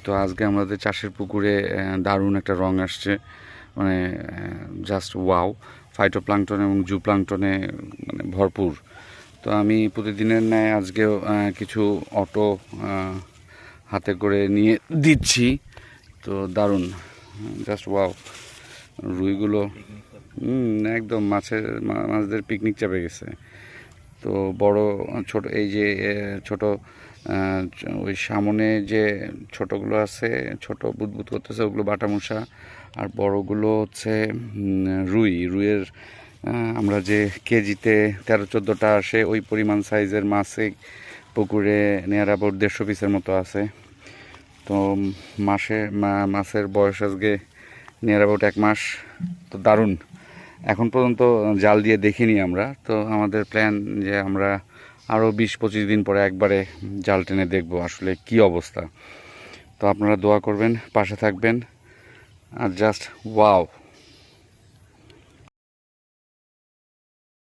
তো আজকে আমাদের চাষের পুকুরে দারুণ একটা রং আসছে, মানে জাস্ট ওয়াও। ফাইটোপ্লাঙ্কটন এবং জুপ্লাঙ্কটনে মানে ভরপুর। তো আমি প্রতিদিনের ন্যায় আজকেও কিছু অটো হাতে করে নিয়ে দিচ্ছি। তো দারুণ, জাস্ট ওয়াও। রুইগুলো একদম মাছদের পিকনিক চাপে গেছে। তো বড় ছোট এই যে ছোট ওই সামনে যে ছোটগুলো আছে, ছোট বুদবুদ করতেছে, ওগুলো বাটামশা। আর বড়গুলো হচ্ছে রুইয়ের আমরা যে কেজিতে 13-14টা আসে, ওই পরিমাণ সাইজের মাছে পুকুরে নিয়ার অ্যাবাউট 150 পিসের মতো আছে। তো মাছের বয়স আজকে নিয়ার অ্যাবাউট 1 মাস। তো দারুণ। এখন পর্যন্ত জাল দিয়ে দেখিনি আমরা। তো আমাদের প্ল্যান যে আমরা আরও 20-25 দিন পরে একবারে জাল টেনে দেখব আসলে কি অবস্থা। তো আপনারা দোয়া করবেন, পাশে থাকবেন। আর জাস্ট ওয়াও।